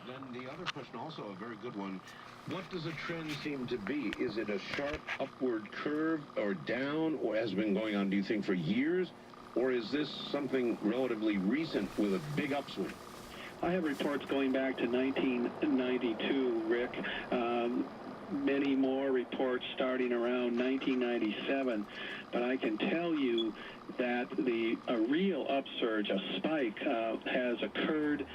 Then the other question, also a very good one. What does the trend seem to be? Is it a sharp upward curve or down, or has been going on, do you think, for years? Or is this something relatively recent with a big upswing? I have reports going back to 1992, Rick. Many more reports starting around 1997. But I can tell you that a real upsurge, a spike, has occurred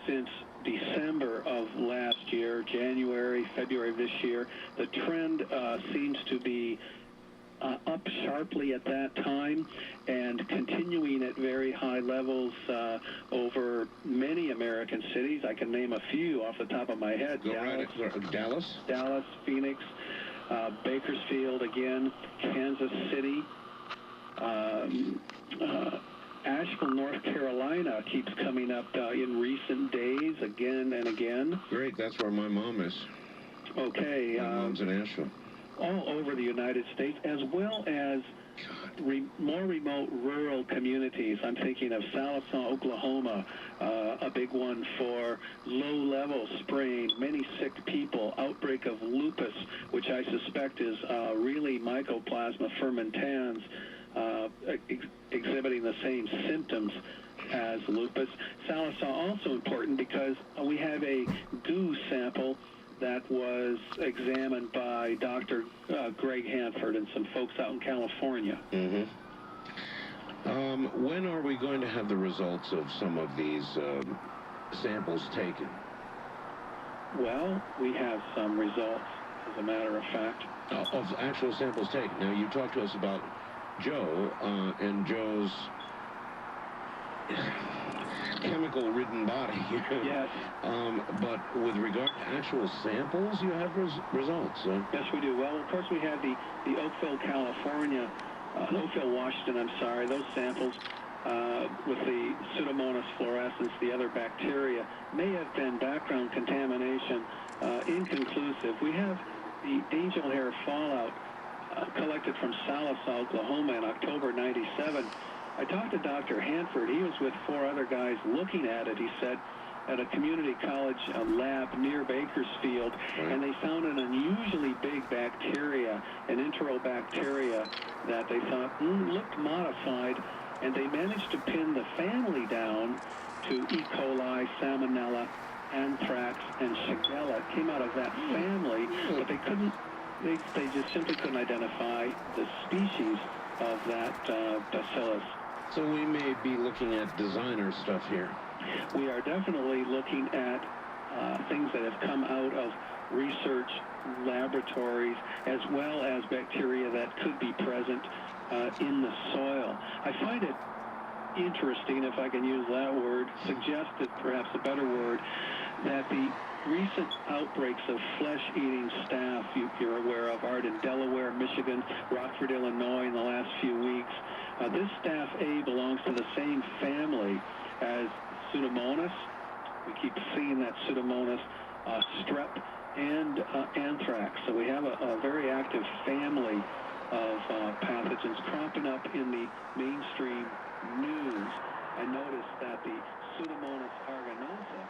since December of last year, January, February of this year. The trend seems to be up sharply at that time and continuing at very high levels over many American cities. I can name a few off the top of my head. Dallas, Phoenix, Bakersfield again, Kansas City, Asheville, North Carolina keeps coming up in recent days again and again. Great, that's where my mom is. Okay. My mom's in Asheville. All over the United States, as well as more remote rural communities. I'm thinking of Sallisaw, Oklahoma, a big one for low-level spraying, many sick people, outbreak of lupus, which I suspect is really Mycoplasma fermentans exhibiting the same symptoms as lupus. Sallisaw also important because we have a goo sample that was examined by Dr. Greg Hanford and some folks out in California. Mm-hmm. When are we going to have the results of some of these samples taken? Well, we have some results, as a matter of fact. Of actual samples taken. Now, you talked to us about Joe and Joe's chemical-ridden body. Yes. But with regard to actual samples, you have results. Yes, we do. Well, of course, we have the Oakville, California, Oakville, Washington, I'm sorry, those samples with the Pseudomonas fluorescens, the other bacteria, may have been background contamination, inconclusive. We have the angel hair fallout collected from Sallisaw, Oklahoma in October 97. I talked to Dr. Hanford. He was with 4 other guys looking at it, he said, at a community college lab near Bakersfield, and they found an unusually big bacteria, an enterobacteria that they thought looked modified, and they managed to pin the family down to E. coli, Salmonella, Anthrax, and Shigella. It came out of that family, but they couldn't, they just simply couldn't identify the species of that bacillus. So we may be looking at designer stuff here. We are definitely looking at things that have come out of research laboratories, as well as bacteria that could be present in the soil. I find it interesting, if I can use that word, suggested perhaps a better word, that the recent outbreaks of flesh-eating staph you're aware of are in Delaware, Michigan, Rockford, Illinois in the last few weeks. This staph A belongs to the same family as Pseudomonas. We keep seeing that Pseudomonas, strep, and anthrax. So we have a very active family of pathogens cropping up in the mainstream news. I noticed that the Pseudomonas aeruginosa